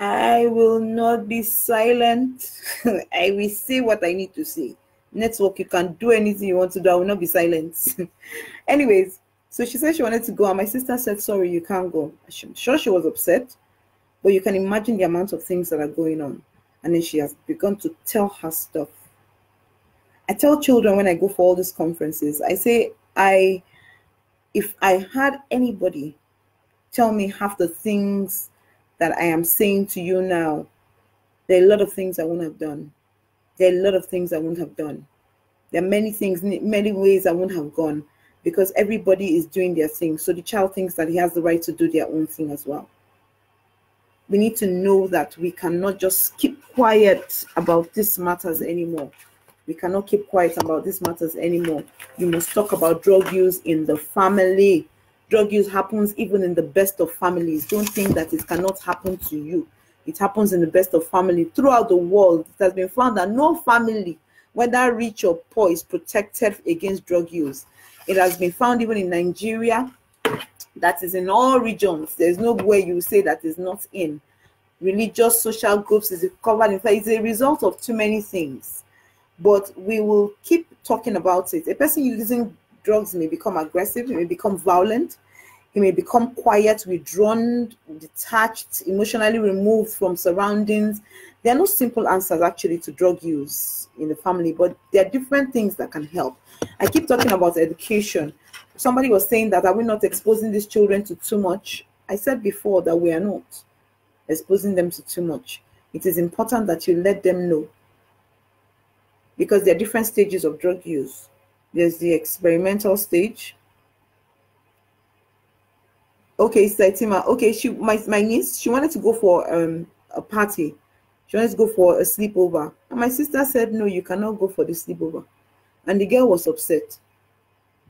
I will not be silent. I will say what I need to say. Network, you can do anything you want to do. I will not be silent. Anyways, so she said she wanted to go, and my sister said, sorry, you can't go. I'm sure she was upset, but you can imagine the amount of things that are going on. And then she has begun to tell her stuff. I tell children when I go for all these conferences, I say, if I had anybody tell me half the things that I am saying to you now, there are a lot of things I wouldn't have done. There are a lot of things I wouldn't have done. There are many things, many ways I wouldn't have gone, because everybody is doing their thing. So the child thinks that he has the right to do their own thing as well. We need to know that we cannot just keep quiet about these matters anymore. We cannot keep quiet about these matters anymore. You must talk about drug use in the family. Drug use happens even in the best of families. Don't think that it cannot happen to you. It happens in the best of family. Throughout the world, it has been found that no family, whether rich or poor, is protected against drug use. It has been found even in Nigeria. That is in all regions. There's no way you say that is not in. Religious, social groups is covered. In fact, it's a result of too many things. But we will keep talking about it. A person using drugs may become aggressive, he may become violent, he may become quiet, withdrawn, detached, emotionally removed from surroundings. There are no simple answers actually to drug use in the family, but there are different things that can help. I keep talking about education. Somebody was saying that, are we not exposing these children to too much? I said before that we are not exposing them to too much. It is important that you let them know, because there are different stages of drug use. There's the experimental stage. Okay, Saitima. Okay, my niece, she wanted to go for a party. She wanted to go for a sleepover. And my sister said, no, you cannot go for the sleepover. And the girl was upset.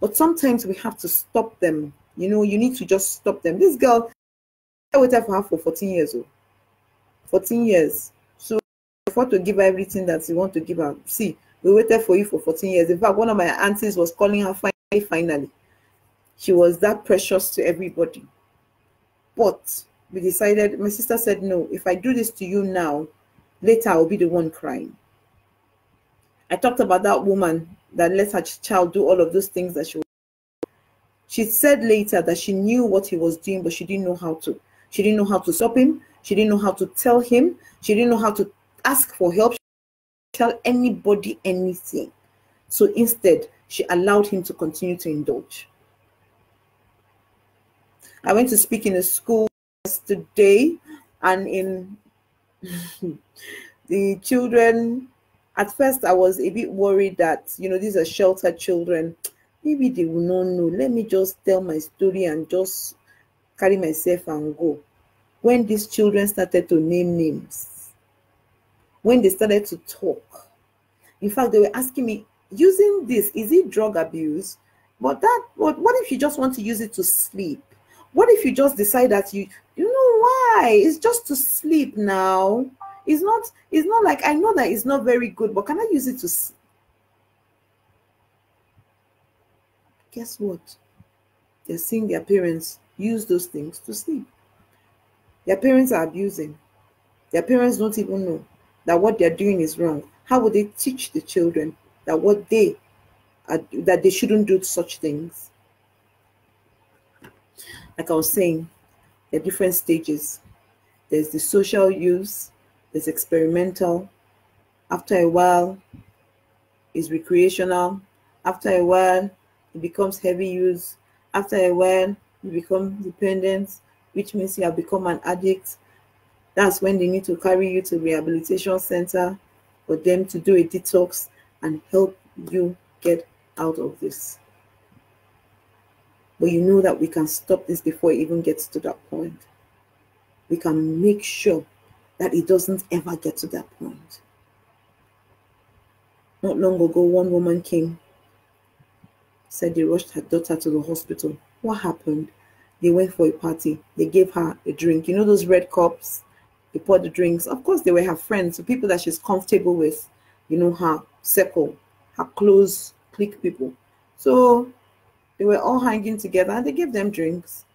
But sometimes we have to stop them. You know, you need to just stop them. This girl, I waited for her for 14 years old. 14 years. So before to give her everything that you want to give her. See, we waited for you for 14 years. In fact, one of my aunties was calling her finally. She was that precious to everybody. But we decided, my sister said, no, if I do this to you now, later I'll be the one crying. I talked about that woman that let her child do all of those things that she said later that she knew what he was doing, but she didn't know how to. She didn't know how to stop him. She didn't know how to tell him. She didn't know how to ask for help. Tell anybody anything. So instead, she allowed him to continue to indulge. I went to speak in a school yesterday, and in the children, at first I was a bit worried that, you know, these are sheltered children. Maybe they will not know. Let me just tell my story and just carry myself and go. When these children started to name names, when they started to talk, in fact, they were asking me, using this, is it drug abuse? But what if you just want to use it to sleep? What if you just decide that you know why? It's just to sleep now. It's not like, I know that it's not very good, but can I use it to sleep? Guess what? They're seeing their parents use those things to sleep. Their parents are abusing. Their parents don't even know that what they're doing is wrong. How would they teach the children that that they shouldn't do such things? Like I was saying, there are different stages. There's the social use, there's experimental. After a while, it's recreational. After a while, it becomes heavy use. After a while, you become dependent, which means you have become an addict. That's when they need to carry you to rehabilitation center for them to do a detox and help you get out of this. But you know that we can stop this before it even gets to that point. We can make sure that it doesn't ever get to that point. Not long ago, one woman came, said they rushed her daughter to the hospital. What happened? They went for a party. They gave her a drink. You know those red cups? They poured the drinks. Of course, they were her friends, the people that she's comfortable with, you know, her circle, her close clique people. So they were all hanging together and they gave them drinks.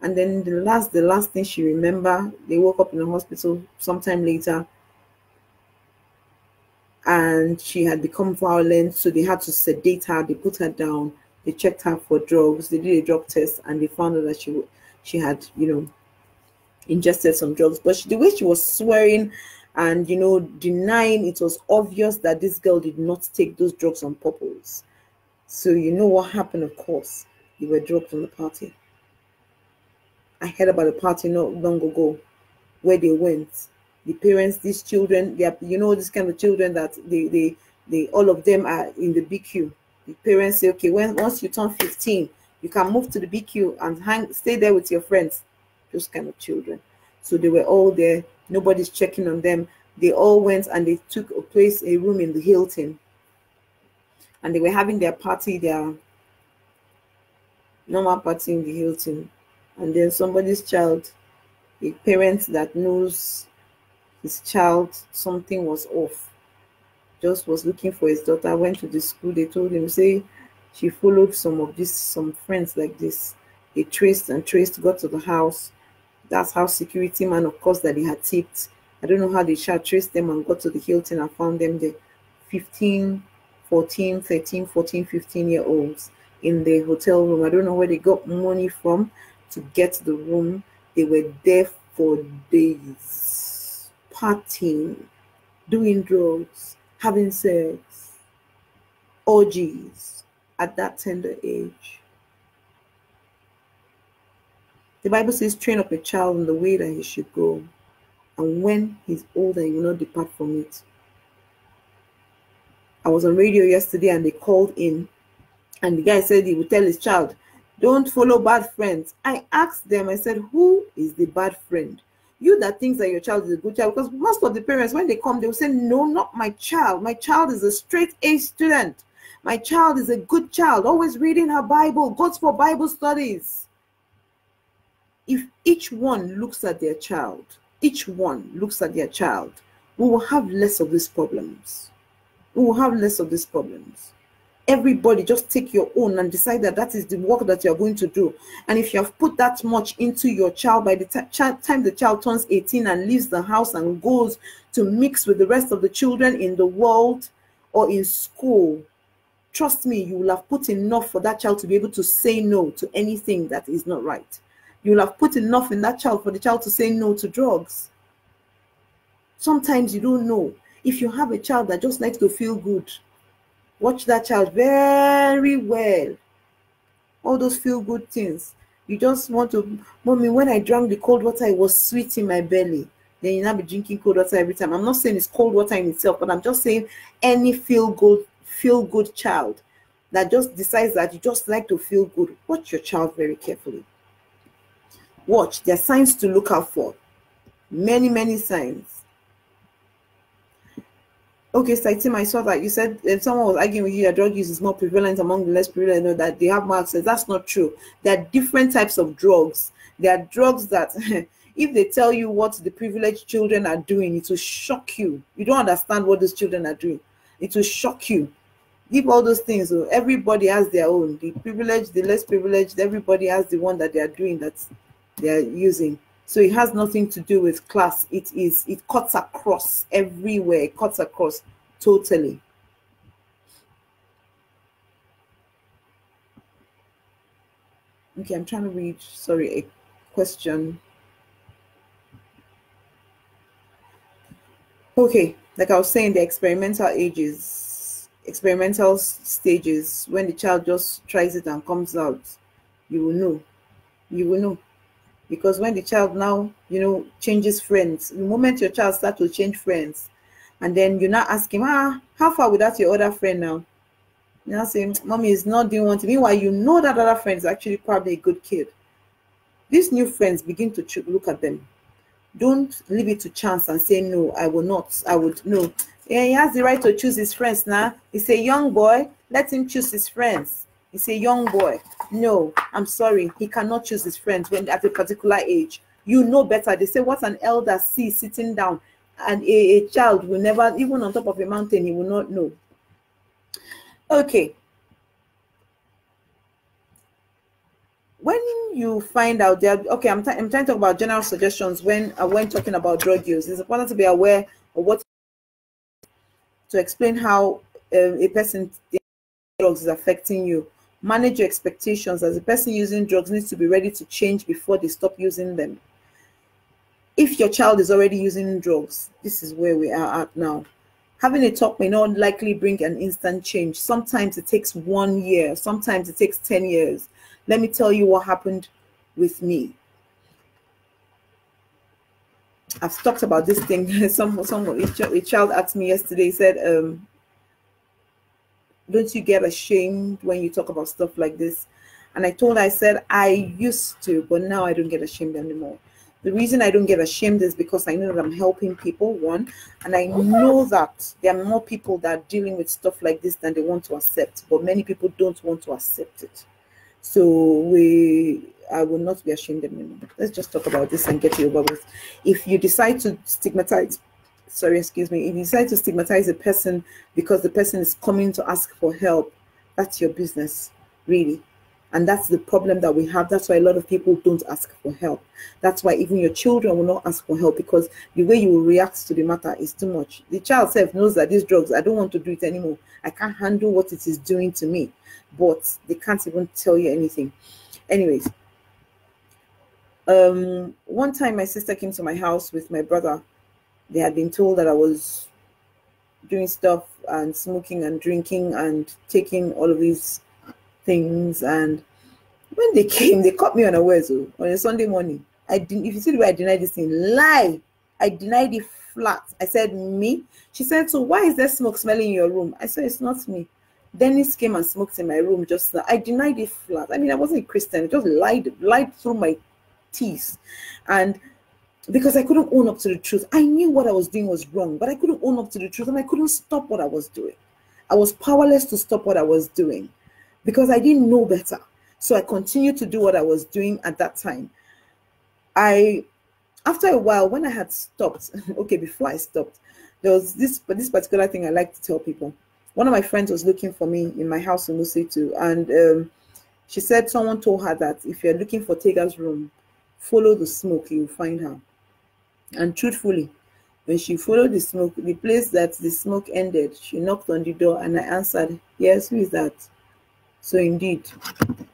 And then the last thing she remember, they woke up in the hospital sometime later, and she had become violent. So they had to sedate her. They put her down. They checked her for drugs. They did a drug test, and they found out that she had, ingested some drugs. But the way she was swearing and, denying, it was obvious that this girl did not take those drugs on purpose. So you know what happened, of course. They were dropped from the party. I heard about the party not long ago, where they went. The parents, these children, they are, this kind of children that they all of them are in the BQ. The parents say, okay, once you turn 15, you can move to the BQ and stay there with your friends. Those kind of children. So they were all there. Nobody's checking on them. They all went and they took a room in the Hilton. And they were having their party, their normal party in the Hilton. And then somebody's child, a parent that knows his child, something was off, just was looking for his daughter, went to the school. They told him, say, she followed some friends like this. They traced and traced, got to the house. That's how security man, of course, that they had tipped. I don't know how they traced them and got to the Hilton and found them there. 15-year-olds in the hotel room. I don't know where they got money from to get the room. They were there for days, partying, doing drugs, having sex, orgies at that tender age. The Bible says, train up a child in the way that he should go, and when he's older, he will not depart from it. I was on radio yesterday and they called in, and the guy said he would tell his child, don't follow bad friends. I asked them, I said, who is the bad friend? You that thinks that your child is a good child, because most of the parents, when they come, they will say, no, not my child. My child is a straight A student. My child is a good child, always reading her Bible, goes for Bible studies. If each one looks at their child, we will have less of these problems. Everybody just take your own and decide that is the work that you're going to do. And if you have put that much into your child, by the time the child turns 18 and leaves the house and goes to mix with the rest of the children in the world or in school, trust me, you will have put enough for that child to be able to say no to anything that is not right. You will have put enough in that child for the child to say no to drugs. Sometimes you don't know. If you have a child that just likes to feel good, watch that child very well. All those feel good things. You just want to, mommy, when I drank the cold water, it was sweet in my belly. Then you now be drinking cold water every time. I'm not saying it's cold water in itself, but I'm just saying any feel good child that just decides that you just like to feel good. Watch your child very carefully. Watch. There are signs to look out for. Many, many signs. Okay, Saitim, I saw that you said if someone was arguing with you that drug use is more prevalent among the less privileged, know that they have more access. That's not true. There are different types of drugs. There are drugs that if they tell you what the privileged children are doing, it will shock you. You don't understand what those children are doing. It will shock you. Leave all those things. So everybody has their own. The privileged, the less privileged, everybody has the one that they are doing that they are using. So it has nothing to do with class. It cuts across everywhere. It cuts across totally. Okay, I'm trying to read, sorry, a question. Okay, like I was saying, the experimental stages, when the child just tries it and comes out, you will know. Because when the child now, changes friends, the moment your child starts to change friends, and then you now ask him, how far without your other friend now? You now say, mommy is not doing one thing. Meanwhile, you know that other friend is actually probably a good kid. These new friends, begin to look at them. Don't leave it to chance and say, no, I will not. I would, no. Yeah, he has the right to choose his friends now. He's a young boy. Let him choose his friends. He's a young boy. No, I'm sorry. He cannot choose his friends when at a particular age. You know better. They say what an elder sees sitting down, and a child will never, even on top of a mountain, he will not know. Okay. when you find out that, okay, I'm trying to talk about general suggestions when talking about drug use. It's important to be aware of what to explain how a person drugs is affecting you. Manage your expectations, as a person using drugs needs to be ready to change before they stop using them. If your child is already using drugs, this is where we are at now. Having a talk may not likely bring an instant change. Sometimes it takes 1 year, sometimes it takes 10 years. Let me tell you what happened with me. I've talked about this thing. A child asked me yesterday, he said, don't you get ashamed when you talk about stuff like this? And I told her, I said, I used to, but now I don't get ashamed anymore. The reason I don't get ashamed is because I know that I'm helping people, one, and I know that there are more people that are dealing with stuff like this than they want to accept, but many people don't want to accept it. So I will not be ashamed anymore. Let's just talk about this and get it over with. If you decide to stigmatize, if you decide to stigmatize a person because the person is coming to ask for help, that's your business, really. And that's the problem that we have. That's why a lot of people don't ask for help. That's why even your children will not ask for help, because the way you will react to the matter is too much. The child self knows that these drugs, I don't want to do it anymore. I can't handle what it is doing to me. But they can't even tell you anything. Anyways, one time my sister came to my house with my brother. They had been told that I was doing stuff and smoking and drinking and taking all of these things. And when they came, they caught me unawares on a Sunday morning. I didn't. If you see the way I denied this thing, lie. I denied it flat. I said, me. She said, so why is there smoke smelling in your room? I said, it's not me. Dennis came and smoked in my room just now. I denied it flat. I mean, I wasn't a Christian. I just lied through my teeth. And because I couldn't own up to the truth. I knew what I was doing was wrong, but I couldn't own up to the truth, and I couldn't stop what I was doing. I was powerless to stop what I was doing because I didn't know better. So I continued to do what I was doing at that time. After a while, when I had stopped, okay, before I stopped, there was this particular thing I like to tell people. One of my friends was looking for me in my house in Musetu, and she said someone told her that if you're looking for Tega's room, follow the smoke, you'll find her. And truthfully, when she followed the smoke, the place that the smoke ended, she knocked on the door and I answered, yes, who is that? So indeed,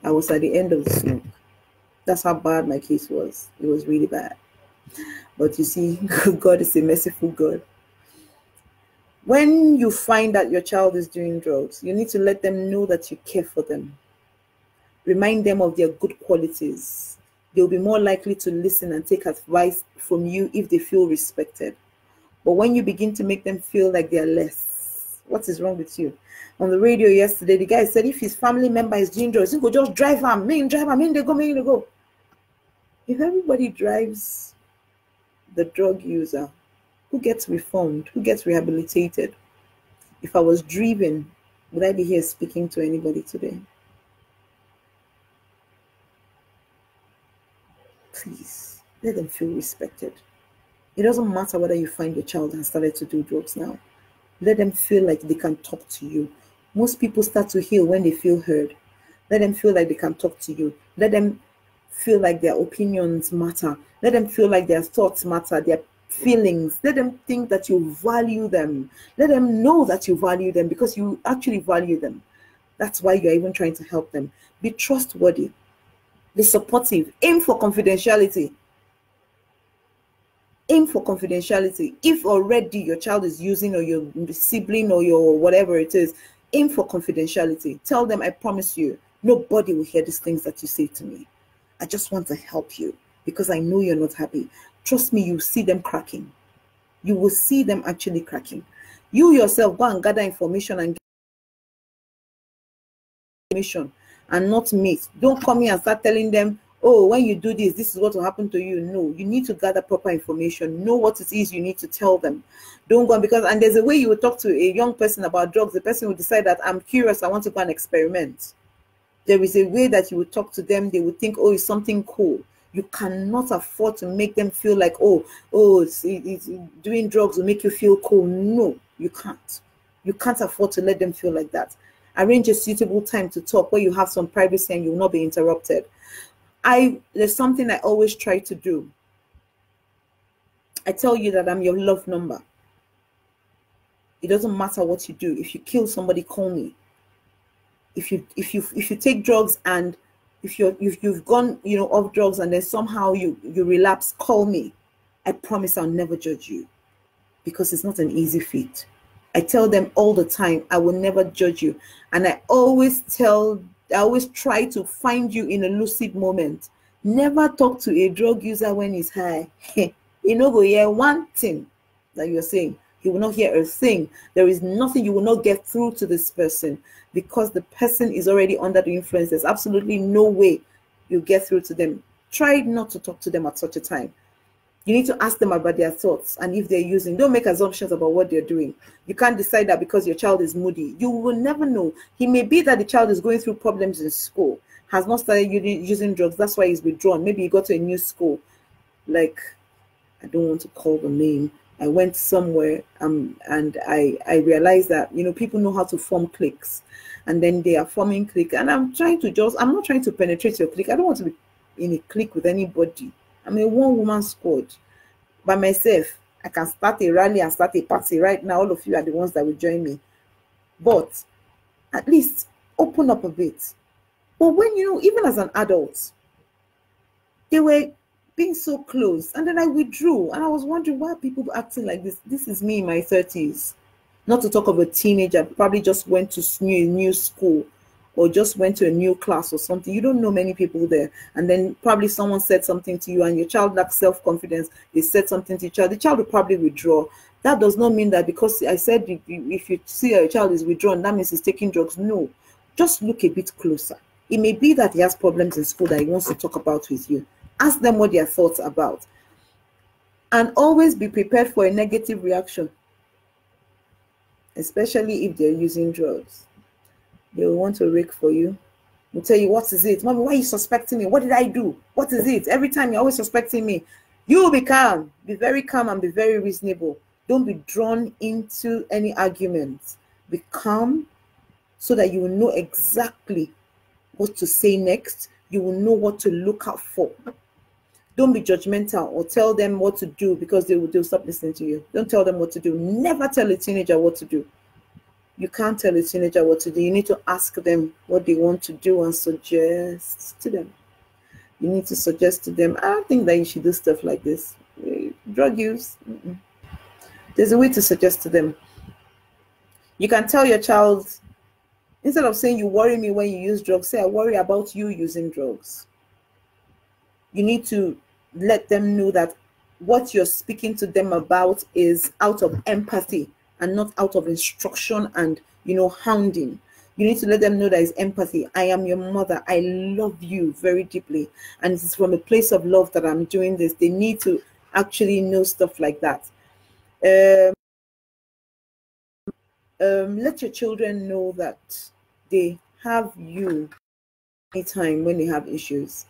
I was at the end of the smoke. That's how bad my case was. It was really bad. But you see, God is a merciful God. When you find that your child is doing drugs, you need to let them know that you care for them. Remind them of their good qualities. They'll be more likely to listen and take advice from you if they feel respected. But when you begin to make them feel like they're less, what is wrong with you? On the radio yesterday, the guy said if his family member is doing drugs, he go just drive him, make they go. If everybody drives the drug user, who gets reformed? Who gets rehabilitated? If I was driven, would I be here speaking to anybody today? Please, let them feel respected. It doesn't matter whether you find your child has started to do drugs now. Let them feel like they can talk to you. Most people start to heal when they feel heard. Let them feel like they can talk to you. Let them feel like their opinions matter. Let them feel like their thoughts matter, their feelings. Let them think that you value them. Let them know that you value them because you actually value them. That's why you're even trying to help them. Be trustworthy. Be supportive. Aim for confidentiality. Aim for confidentiality. If already your child is using, or your sibling, or your whatever it is, aim for confidentiality. Tell them, I promise you, nobody will hear these things that you say to me. I just want to help you because I know you're not happy. Trust me, you see them cracking. You will see them actually cracking. You yourself go and gather information and not me. Don't come here and start telling them, oh, when you do this, this is what will happen to you. No, you need to gather proper information. Know what it is you need to tell them. Don't go, and there's a way you will talk to a young person about drugs. The person will decide that I'm curious, I want to go and experiment. There is a way that you will talk to them. They will think, oh, it's something cool. You cannot afford to make them feel like, it's doing drugs will make you feel cool. No, you can't. You can't afford to let them feel like that. Arrange a suitable time to talk where you have some privacy and you will not be interrupted. There's something I always try to do. I tell you that I'm your love number. It doesn't matter what you do. If you kill somebody, call me. If you take drugs, and if you've gone off drugs, and then somehow you relapse, call me. I promise I'll never judge you, because it's not an easy feat. I tell them all the time, I will never judge you. And I always try to find you in a lucid moment. Never talk to a drug user when he's high. You know, go hear one thing that you're saying. He will not hear a thing. There is nothing you will not get through to this person, because the person is already under the influence. There's absolutely no way you get through to them. Try not to talk to them at such a time. You need to ask them about their thoughts, and if they're using. Don't make assumptions about what they're doing. You can't decide that because your child is moody. You will never know. He may be that the child is going through problems in school, has not started using drugs. That's why he's withdrawn. Maybe he got to a new school. Like, I don't want to call the name. I went somewhere and I realized that, people know how to form cliques, and then they are forming clique. And I'm not trying to penetrate your clique. I don't want to be in a clique with anybody. I'm a one-woman squad by myself. I can start a rally and start a party right now. All of you are the ones that will join me. But at least open up a bit. But when, even as an adult, they were being so close, and then I withdrew, and I was wondering, why are people acting like this? This is me in my 30s. Not to talk of a teenager, probably just went to a new school, or just went to a new class or something. You don't know many people there. And then probably someone said something to you, and your child lacks self-confidence. They said something to your child. The child will probably withdraw. That does not mean that because I said if you see a child is withdrawn, that means he's taking drugs. No. Just look a bit closer. It may be that he has problems in school that he wants to talk about with you. Ask them what their thoughts about. And always be prepared for a negative reaction, especially if they're using drugs. They will want to rake for you. They'll tell you, what is it? Mommy, why are you suspecting me? What did I do? What is it? Every time you're always suspecting me. You will be calm. Be very calm and be very reasonable. Don't be drawn into any arguments. Be calm so that you will know exactly what to say next. You will know what to look out for. Don't be judgmental or tell them what to do, because they'll stop listening to you. Don't tell them what to do. Never tell a teenager what to do. You can't tell a teenager what to do. You need to ask them what they want to do and suggest to them. You need to suggest to them, I don't think that you should do stuff like this. Drug use. There's a way to suggest to them. You can tell your child, instead of saying you worry me when you use drugs, say I worry about you using drugs. You need to let them know that what you're speaking to them about is out of empathy and not out of instruction and, hounding. You need to let them know that it's empathy. I am your mother. I love you very deeply. And it's from a place of love that I'm doing this. They need to actually know stuff like that. Let your children know that they have you anytime when they have issues.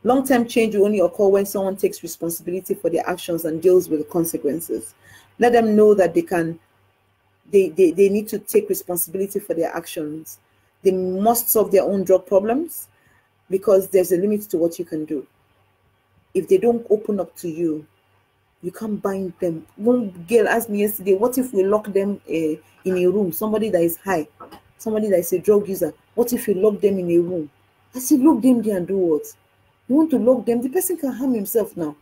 Long-term change will only occur when someone takes responsibility for their actions and deals with the consequences. Let them know that they need to take responsibility for their actions. They must solve their own drug problems, because there's a limit to what you can do. If they don't open up to you, you can't bind them. One girl asked me yesterday, what if we lock them in a room? Somebody that is high, somebody that is a drug user. What if you lock them in a room? I said, lock them there and do what? You want to lock them? The person can harm himself now.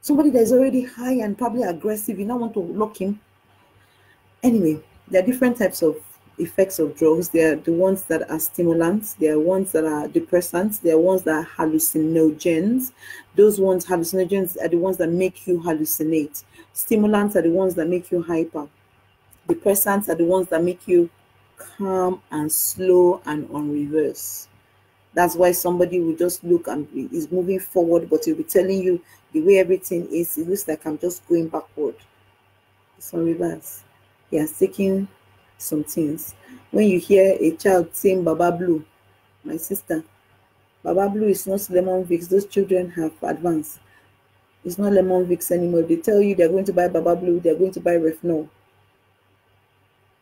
Somebody that is already high and probably aggressive, you now want to lock him. Anyway, there are different types of effects of drugs. There are the ones that are stimulants. There are ones that are depressants. There are ones that are hallucinogens. Those ones, hallucinogens, are the ones that make you hallucinate. Stimulants are the ones that make you hyper. Depressants are the ones that make you calm and slow and on reverse. That's why somebody will just look and is moving forward, but he'll be telling you the way everything is. It looks like I'm just going backward. It's on reverse. He has taken some things. When you hear a child saying Baba Blue, my sister, Baba Blue is not Lemon Vicks. Those children have advanced. It's not Lemon Vicks anymore. They tell you they're going to buy Baba Blue, they're going to buy Refnol.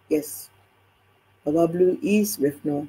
Yes, Baba Blue is Refnol.